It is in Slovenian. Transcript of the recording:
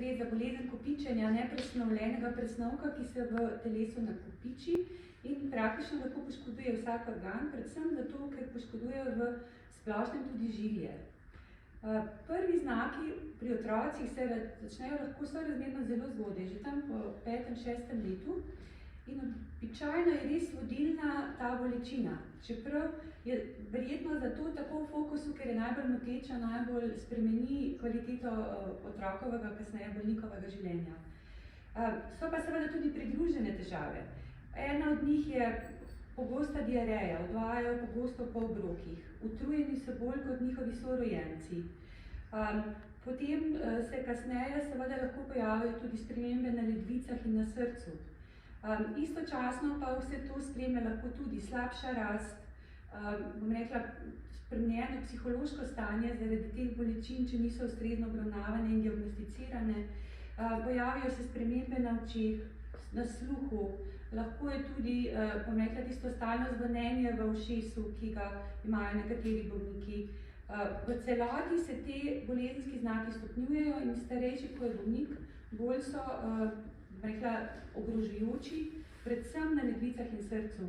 gre za bolezen kopičenja nepresnovljenega presnovka, ki se v telesu nakopiči in praktično lahko poškoduje vsak organ, predvsem zato, ker poškoduje v splošnem tudi žilje. Prvi znaki pri otrocih se začnejo lahko sorazmerno zelo zgodaj, že tam po 5., 6. letu. In običajno je res vodilna ta bolečina, čeprav je verjetno zato tako v fokusu, ker je najbolj moteča, najbolj spremeni kvaliteto otrokovega, kasneje bolnikovega življenja. So pa seveda tudi pridružene težave. Ena od njih je pogosta diareja, odvajajo pogosto po obrokih, utrujeni so bolj kot njihovi sorojenci. Potem se kasneje seveda lahko pojavijo tudi spremembe na ledvicah in na srcu. Istočasno pa vse to spremlja lahko tudi slabša rast, bom rekla, spremenjeno psihološko stanje zaradi teh bolečin, če niso ustrezno obravnavane in diagnosticirane. Pojavijo se spremembe na očeh, na sluhu, lahko je tudi, bom rekla, tisto stalno zvonjenje v ušesu, ki ga imajo nekateri bolniki. V celoti se te bolezenski znaki stopnjujejo in starejši, ko je bolnik, bolj so, rekla, ogrožujoči, predvsem na ledvicah in srcu.